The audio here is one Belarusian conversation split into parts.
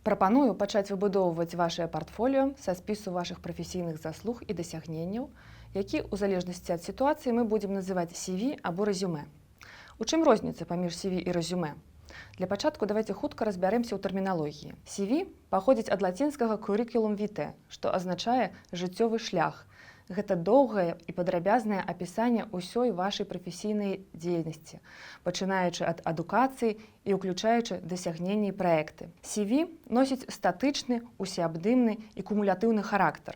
Прапаную пачаць выбудоўваць вашае партфоліё са спісу вашых прафесійных заслуг і дасягненняў, які ў залежнасці ад сітуацыі мы будзем называць CV або рэзюмэ. У чым розніца паміж CV і рэзюмэ? Для пачатку давайце хутка разбярэмся ў тэрміналогіі. CV паходзіць ад лацінскага curriculum vitae, што азначае жыццёвы шлях. Гэта доўгае і падрабязнае апісанне ўсёй вашай прафесійнай дзейнасці, пачынаючы ад адукацыі і ўключаючы дасягненні і праекты. CV носіць статычны, усеабдымны і кумулятыўны характар.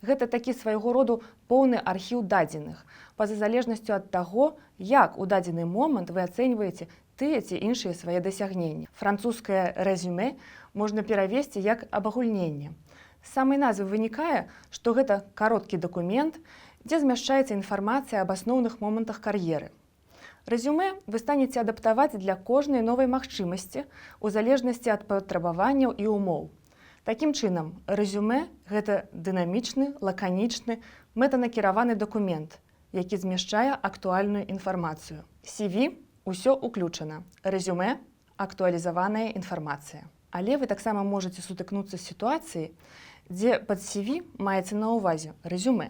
Гэта такі свайго роду поўны архіў дадзеных, па-за залежнасцю ад таго, як у дадзены момант вы ацэньваеце тыя ці іншыя свае дасягненні. Французскае рэзюмэ можна перавесці як абагульненне. З самай назвы вынікае, што гэта кароткі дакумент, дзе змяшчаецца інфармацыя аб асноўных момантах кар'еры. Рэзюмэ вы станеце адаптаваць для кожнай новай магчымасці у залежнасці ад патрабаванняў і ўмоў. Такім чынам, рэзюмэ – гэта дынамічны, лаканічны, мэтанакіраваны дакумент, які змяшчае актуальную інфармацыю. CV – усё ўключана. Рэзюмэ – актуалізаваная інфармацыя. Але вы таксама можаце сутыкнуцца з сітуацыяй, дзе пад CV маецца на ўвазе рэзюмэ.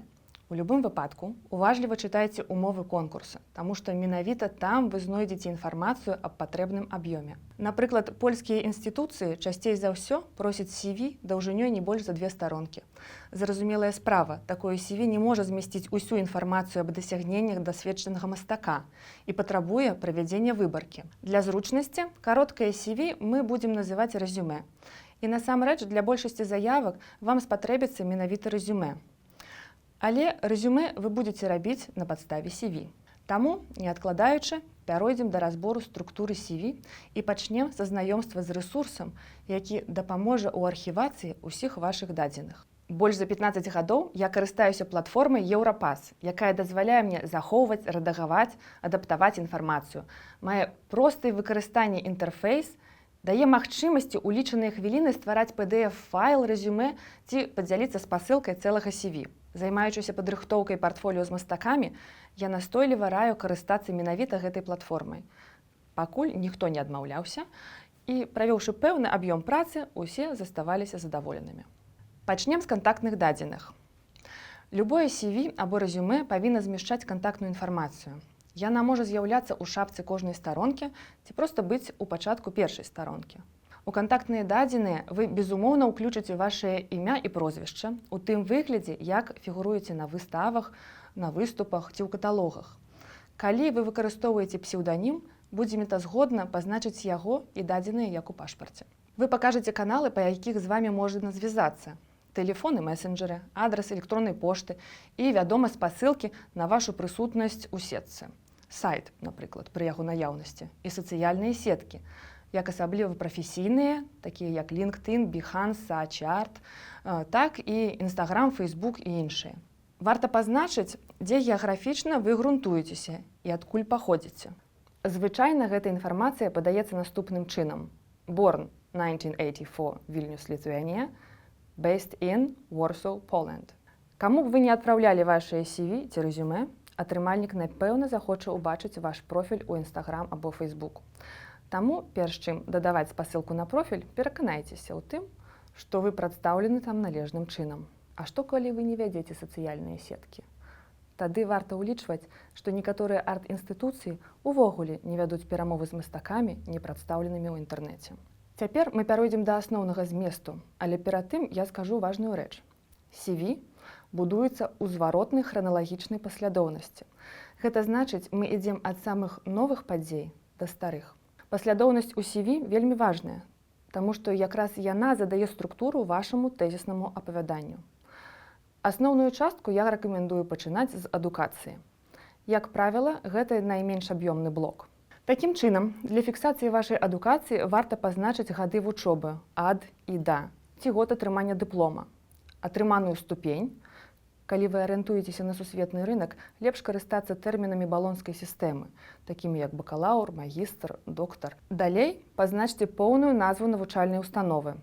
У любым выпадку уважліва чытайце умовы конкурса, таму што менавіта там вы знойдзеце інфармацыю аб патрэбным аб'ёме. Напрыклад, польскія інстытуцыі часцей за ўсё просяць CV даўжынёй не больш за 2 старонкі. Зразумелая справа, такое CV не можа змясціць усю інфармацыю аб дасягненнях дасведчанага мастака і патрабуе правядзення выбаркі. Для зручнасці кароткае CV мы будзем называць рэзюмэ. І насамрэч для большасці заявак вам спатрэбіцца менавіта рэзюмэ. Але рэзюмэ вы будзеце рабіць на падставе CV. Таму, не адкладаючы, пяройдзем да разбору структуры CV і пачнем са знаёмства з рэсурсам, які дапаможа ў архівацыі ўсіх вашых дадзеных. Больш за 15 гадоў я карыстаюся платформай Еўрапас, якая дазваляе мне захоўваць, рэдагаваць, адаптаваць інфармацыю. Мае простае выкарыстанне інтэрфейс, дае магчымасці ў лічаныя хвіліны ствараць PDF-файл рэзюмэ ці падзяліцца спасылкай цэлага CV. Займаючыся падрыхтоўкай партфоліо з мастакамі, я настойліва раю карыстацца менавіта гэтай платформай. Пакуль ніхто не адмаўляўся, і, правёўшы пэўны аб'ём працы, усе заставаліся задаволенымі. Пачнем з кантактных дадзеных. Любое CV або рэзюмэ павінна змяшчаць кантактную інфармацыю. Яна можа з'яўляцца ў шапцы кожнай старонкі ці проста быць у пачатку першай старонкі. У кантактныя дадзеныя вы, безумоўна, уключыце вашае імя і прозвішча у тым выглядзе, як фігуруеце на выставах, на выступах ці ў каталогах. Калі вы выкарыстоўваеце псеўданім, будзе мэтазгодна пазначыць яго і дадзеныя як у пашпарце. Вы пакажаце каналы, па якіх з вамі можна звязацца. Тэлефоны, месенджеры, адрас электроннай пошты і, вядома, спасылкі на вашу прысутнасць у сетцы. Сайт, напрыклад, пры яго наяўнасці, і сацыяльныя сеткі, як асабліва прафесійныя, такія як LinkedIn, Behance, Chart, так і Instagram, Facebook і іншыя. Варта пазначыць, дзе геаграфічна вы грунтуецеся і адкуль паходзіце. Звычайна гэта інфармацыя падаецца наступным чынам. Born 1984, Vilnius, Lithuania, based in Warsaw, Poland. Каму б вы не адпраўлялі вашае CV ці рэзюмэ, атрымальнік, напэўна, захоча ўбачыць ваш профіль у Instagram або Facebook. Таму, перш чым дадаваць спасылку на профіль, пераканайцеся ў тым, што вы прадстаўлены там належным чынам. А што, калі вы не вядзеце сацыяльныя сеткі? Тады варта ўлічваць, што некаторыя арт-інстытуцыі ўвогуле не вядуць перамовы з мастакамі, не прадстаўленымі ў інтэрнэце. Цяпер мы пяройдзем да асноўнага зместу, але перад тым я скажу важную рэч. CV будуецца ў зваротнай храналагічнай паслядоўнасці. Гэта значыць, мы ідзем ад самых новых падзей да старых. Паслядоўнасць у CV вельмі важная, таму што якраз яна задае структуру вашаму тэзіснаму апавяданню. Асноўную частку я рэкамендую пачынаць з адукацыі. Як правіла, гэта найменш аб'ёмны блок. Такім чынам, для фіксацыі вашай адукацыі варта пазначыць гады вучобы ад і да, ці год атрымання дыплома, атрыманую ступень. Калі вы арыентуецеся на сусветны рынак, лепш карыстацца тэрмінамі балонскай сістэмы, такімі як бакалаўр, магістр, доктар. Далей пазначце поўную назву навучальнай установы.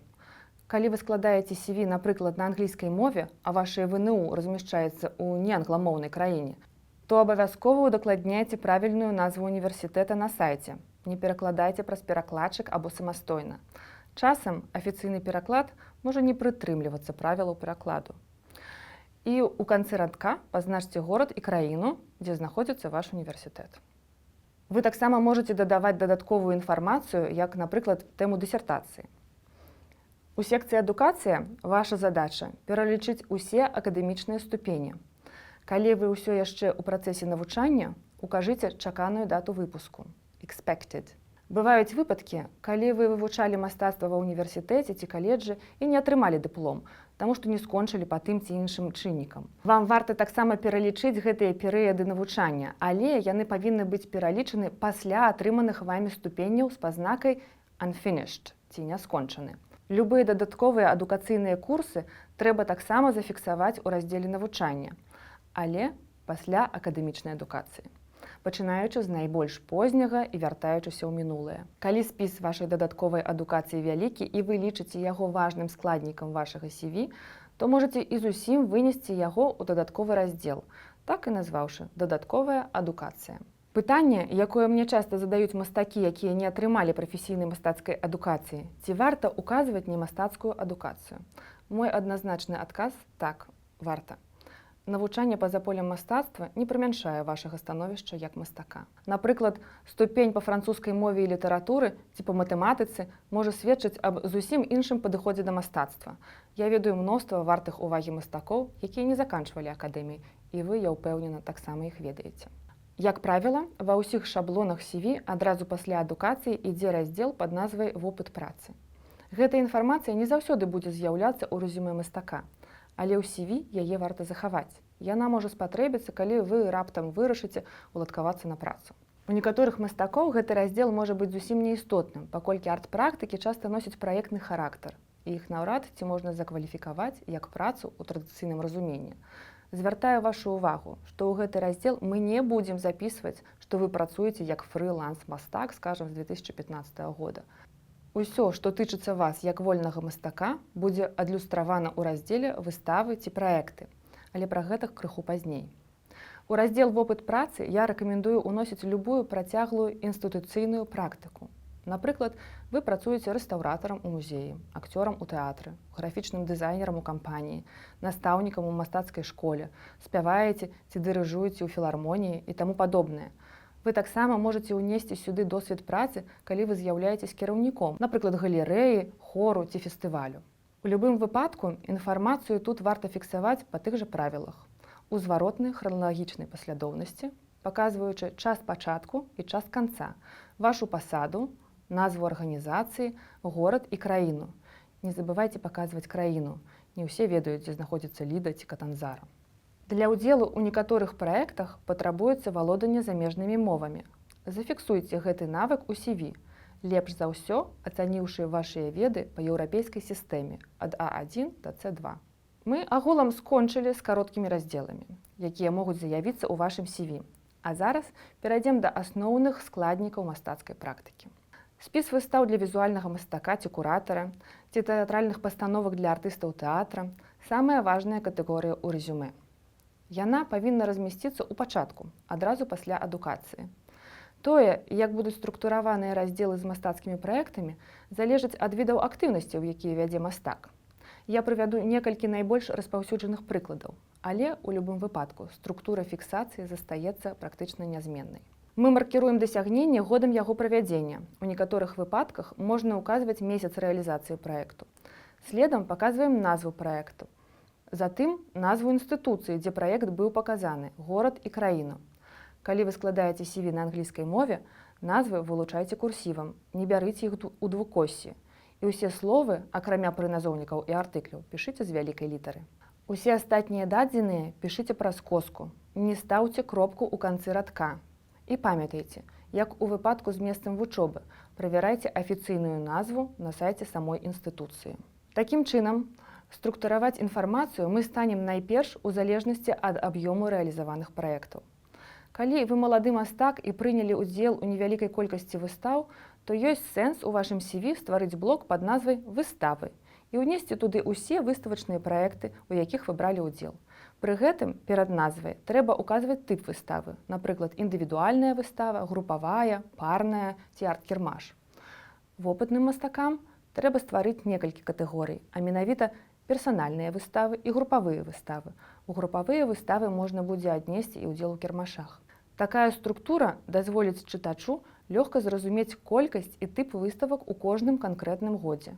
Калі вы складаеце CV, напрыклад, на англійскай мове, а вашае ВНУ размяшчаецца ў неангламоўнай краіне, то абавязкова удакладняйце правільную назву універсітэта на сайце. Не перакладайце праз перакладчык або самастойна. Часам афіцыйны пераклад можа не прытрымлівацца правілаў перакладу. І ў канцы радка пазначце горад і краіну, дзе знаходзіцца ваш універсітэт. Вы таксама можаце дадаваць дадатковую інфармацыю, як, напрыклад, тэму дысертацыі. У секцыі «Адукацыя» ваша задача пералічыць усе акадэмічныя ступені. Калі вы ўсё яшчэ ў працэсе навучання, укажыце чаканую дату выпуску – expected. Бываюць выпадкі, калі вы вывучалі мастацтва ва ўніверсітэце ці каледжы і не атрымалі дыплом, таму што не скончылі па тым ці іншым чыннікам. Вам варта таксама пералічыць гэтыя перыяды навучання, але яны павінны быць пералічаны пасля атрыманых вамі ступеняў з пазнакай unfinished ці няскончаны. Любыя дадатковыя адукацыйныя курсы трэба таксама зафіксаваць у раздзеле навучання, але пасля акадэмічнай адукацыі, пачынаючы з найбольш позняга і вяртаючыся ў мінулае. Калі спіс вашай дадатковай адукацыі вялікі і вы лічыце яго важным складнікам вашага CV, то можаце і зусім вынесці яго ў дадатковы раздзел, так і назваўшы «Дадатковая адукацыя». Пытанне, якое мне часта задаюць мастакі, якія не атрымалі прафесійнай мастацкай адукацыі, ці варта ўказваць немастацкую адукацыю? Мой адназначны адказ – так, варта. Навучанне па-за полем мастацтва не прымяншае вашага становішча як мастака. Напрыклад, ступень па французскай мове і літаратуры ці па матэматыцы можа сведчыць аб зусім іншым падыходзе да мастацтва. Я ведаю мноства вартых увагі мастакоў, якія не заканчвалі акадэміі, і вы, я ўпэўнена, таксама іх ведаеце. Як правіла, ва ўсіх шаблонах CV адразу пасля адукацыі ідзе раздзел пад назвай «Вопыт працы». Гэта інфармацыя не заўсёды будзе з'яўляцца ў рэзюмэ мастака, але ў CV яе варта захаваць. Яна можа спатрэбіцца, калі вы раптам вырашыце уладкавацца на працу. У некаторых мастакоў гэты раздзел можа быць зусім неістотным, паколькі арт-практыкі часта носяць праектны характар, і іх наўрад ці можна закваліфікаваць як працу ў традыцыйным разуменні. Звяртаю вашу ўвагу, што ў гэты раздзел мы не будзем запісваць, што вы працуеце як фрыланс-мастак, скажам, з 2015 года. Усё, што тычыцца вас як вольнага мастака, будзе адлюстравана ў раздзеле «Выставы ці праекты», але пра гэта крыху пазней. У раздзел «Вопыт працы» я рэкамендую ўносіць любую працяглую інстытуцыйную практыку. Напрыклад, вы працуеце рэстаўратарам у музеі, акцёрам у тэатры, графічным дызайнерам у кампаніі, настаўнікам у мастацкай школе, спяваеце ці дырыжуеце ў філармоніі і таму падобнае. Вы таксама можаце ўнесці сюды досвед працы, калі вы з'яўляецесь кіраўніком, напрыклад, галерэі, хору ці фестывалю. У любым выпадку інфармацыю тут варта фіксаваць па тых жа правілах. У зваротнай храналагічнай паслядоўнасці, паказваючы час пачатку і час канца, вашу пасаду, назву арганізацыі, горад і краіну. Не забывайце паказваць краіну. Не ўсе ведаюць, дзе знаходзіцца Ліда ці Катанзара. Для ўдзелу ў некаторых праектах патрабуецца валоданне замежнымі мовамі. Зафіксуйце гэты навык у CV, лепш за ўсё ацаніўшы вашыя веды па еўрапейскай сістэме ад А1 да С2. Мы агулам скончылі з кароткімі раздзеламі, якія могуць заявіцца ў вашым CV. А зараз перайдзем да асноўных складнікаў мастацкай практыкі. Спіс выстаў для візуальнага мастака ці куратара, ці тэатральных пастановак для артыстаў тэатра – самая важная катэгорыя ў рэзюмэ. Яна павінна размясціцца ў пачатку, адразу пасля адукацыі. Тое, як будуць структураваныя раздзелы з мастацкімі праектамі, залежыць ад відаў актыўнасцяў, якія вядзе мастак. Я прывяду некалькі найбольш распаўсюджаных прыкладаў, але ў любым выпадку структура фіксацыі застаецца практычна нязменнай. Мы маркіруем дасягненне годам яго правядзення. У некаторых выпадках можна ўказваць месяц рэалізацыі праекту. Следам паказваем назву праекту. Затым назву інстытуцыі, дзе праект быў паказаны, горад і краіну. Калі вы складаеце CV на англійскай мове, назвы вылучайце курсівам, не бярыце іх у двукоссі. І ўсе словы, акрамя прыназоўнікаў і артыкляў, пішыце з вялікай літары. Усе астатнія дадзеныя пішыце праз коску, не стаўце кропку ў канцы радка. І памятайце, як у выпадку з месцам вучобы, правярайце афіцыйную назву на сайце самой інстытуцыі. Такім чынам, структураваць інфармацыю мы станем найперш у залежнасці ад аб'ёму рэалізаваных праектаў. Калі вы малады мастак і прынялі ўдзел у невялікай колькасці выстаў, то ёсць сэнс у вашым CV стварыць блок пад назвай «Выставы» і ўнесці туды ўсе выставачныя праекты, у якіх вы бралі ўдзел. Пры гэтым перад назвай трэба ўказваць тып выставы, напрыклад, індывідуальная выстава, групавая, парная ці арт-кірмаш. Вопытным мастакам трэба стварыць некалькі катэгорый, а менавіта персанальныя выставы і групавыя выставы. У групавыя выставы можна будзе аднесці і ўдзел у кірмашах. Такая структура дазволіць чытачу лёгка зразумець колькасць і тып выставак у кожным канкрэтным годзе.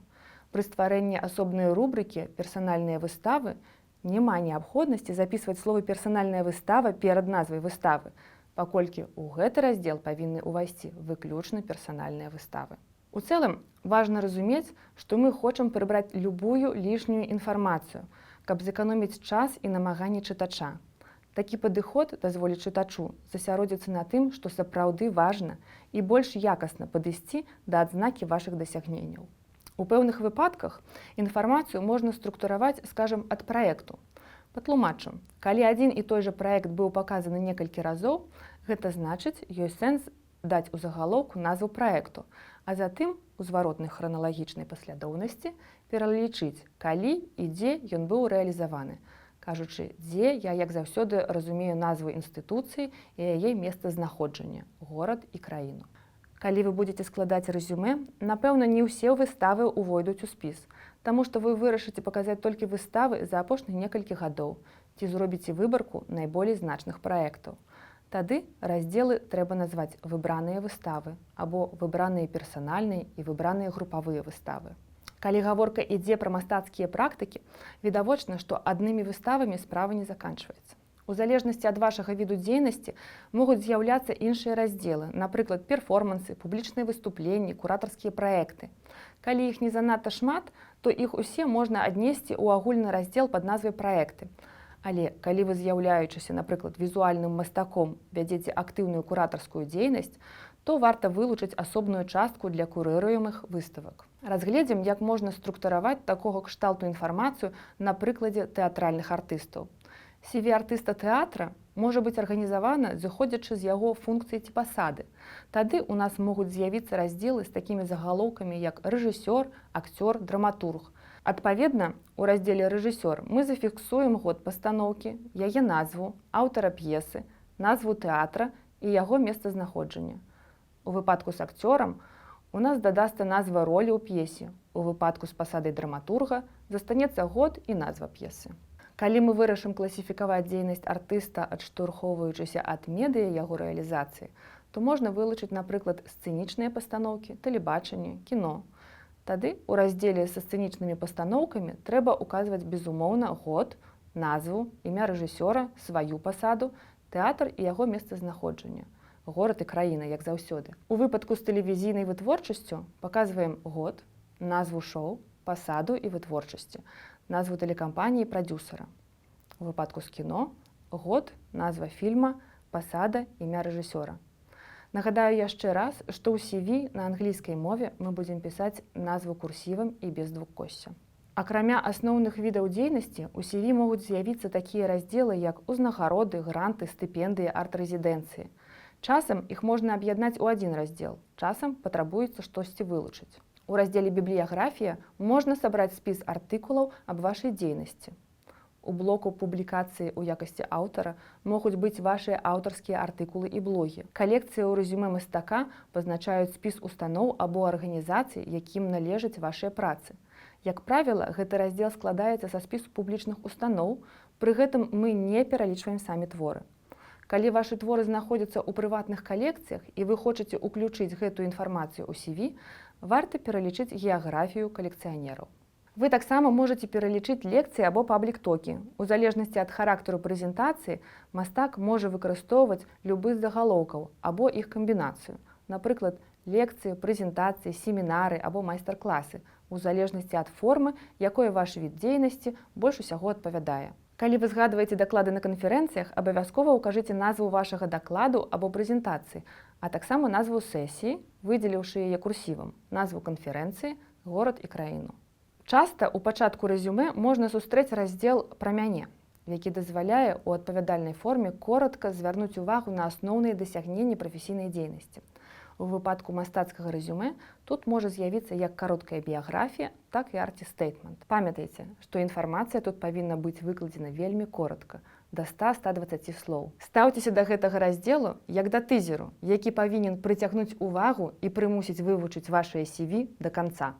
Пры стварэнні асобнай рубрыкі «Персанальныя выставы» няма неабходнасці запісваць словы «персанальная выстава» перад назвай выставы, паколькі ў гэты раздзел павінны ўвайсці выключна персанальныя выставы. У цэлым, важна разумець, што мы хочам прыбраць любую лішнюю інфармацыю, каб зэканоміць час і намаганні чытача. Такі падыход дазволіць чытачу засяродзіцца на тым, што сапраўды важна, і больш якасна падысці да адзнакі вашых дасягненняў. У пэўных выпадках інфармацыю можна структураваць, скажам, ад праекту. Патлумачым, калі адзін і той жа праект быў паказаны некалькі разоў, гэта значыць, ёсць сэнс даць у загалоўку назву праекту, а затым у зваротнай храналагічнай паслядоўнасці пералічыць, калі і дзе ён быў рэалізаваны. Кажучы, дзе я, як заўсёды, разумею назву інстытуцыі і яе месцазнаходжання, горад і краіну. Калі вы будзеце складаць рэзюмэ, напэўна, не ўсе выставы ўвойдуць у спіс, таму што вы вырашыце паказаць толькі выставы за апошніх некалькі гадоў ці зробіце выбарку найболей значных праектаў. Тады раздзелы трэба назваць «Выбраныя выставы» або «Выбраныя персанальныя» і «Выбраныя групавыя выставы». Калі гаворка ідзе пра мастацкія практыкі, відавочна, што аднымі выставамі справа не заканчваецца. У залежнасці ад вашага віду дзейнасці могуць з'яўляцца іншыя раздзелы, напрыклад, перформансы, публічныя выступленні, куратарскія праекты. Калі іх не занадта шмат, то іх усе можна аднесці ў агульны раздзел пад назвай праекты. Але калі вы, з'яўляючыся, напрыклад, візуальным мастаком, вядзеце актыўную куратарскую дзейнасць, то варта вылучыць асобную частку для курыруемых выставак. Разгледзім, як можна структураваць такога кшталту інфармацыю на прыкладзе тэатральных артыстаў. CV артыста тэатра можа быць арганізавана, зыходзячы з яго функцыі ці пасады. Тады ў нас могуць з'явіцца раздзелы з такімі загалоўкамі, як рэжысёр, акцёр, драматург. Адпаведна, у раздзеле «Рэжысёр» мы зафіксуем год пастаноўкі, яе назву, аўтара п'есы, назву тэатра і яго месцазнаходжання. У выпадку з акцёрам у нас дадасца назва ролі ў п'есе. У выпадку з пасадай драматурга застанецца год і назва п'есы. Калі мы вырашым класіфікаваць дзейнасць артыста, адштурхоўваючыся ад медыа яго рэалізацыі, то можна вылучыць, напрыклад, сцэнічныя пастаноўкі, тэлебачанне, кіно. Тады у раздзеле са сцэнічнымі пастаноўкамі трэба ўказваць, безумоўна, год, назву, імя рэжысёра, сваю пасаду, тэатр і яго месцазнаходжання. Горад і краіна, як заўсёды. У выпадку з тэлевізійнай вытворчасцю паказваем год, назву шоу, пасаду і вытворчасці, назву тэлекампаніі і прадзюсара. У выпадку з кіно год, назва фільма, пасада, імя рэжысёра. Нагадаю яшчэ раз, што ў CV на англійскай мове мы будзем пісаць назву курсівам і без двукосця. Акрамя асноўных відаў дзейнасці, у CV могуць з'явіцца такія раздзелы, як узнагароды, гранты, стыпендыі, арт-рэзідэнцыі. Часам іх можна аб'яднаць у адзін раздзел, часам патрабуецца штосьці вылучыць. У раздзеле «Бібліяграфія» можна сабраць спіс артыкулаў аб вашай дзейнасці. У блоку публікацыі ў якасці аўтара могуць быць вашыя аўтарскія артыкулы і блогі. Калекцыі ў рэзюмэ мастака пазначаюць спіс устаноў або арганізацый, якім належаць вашыя працы. Як правіла, гэты раздзел складаецца са спісу публічных устаноў, пры гэтым мы не пералічваем самі творы. Калі вашы творы знаходзяцца ў прыватных калекцыях і вы хочаце ўключыць гэтую інфармацыю ў CV, варта пералічыць геаграфію калекцыянераў. Вы таксама можаце пералічыць лекцыі або паблік-токі. У залежнасці ад характару прэзентацыі мастак можа выкарыстоўваць любы з загалоўкаў або іх камбінацыю. Напрыклад, лекцыі, прэзентацыі, семінары або майстар-класы, у залежнасці ад формы, якой ваш від дзейнасці больш усяго адпавядае. Калі вы згадваеце даклады на канферэнцыях, абавязкова ўкажыце назву вашага дакладу або прэзентацыі, а таксама назву сесіі, выдзеліўшы яе курсівам, назву канферэнцыі, горад і краіну. Часта ў пачатку рэзюмэ можна сустрэць раздзел «Пра мяне», які дазваляе ў адпавядальнай форме коратка звярнуць увагу на асноўныя дасягненні прафесійнай дзейнасці. У выпадку мастацкага рэзюмэ тут можа з'явіцца як кароткая біяграфія, так і арці-стэйтмент. Памятайце, што інфармацыя тут павінна быць выкладзена вельмі коратка, да 100-120 слоў. Стаўцеся да гэтага раздзелу як да тызеру, які павінен прыцягнуць увагу і прымусіць вывучыць вашае CV да канца.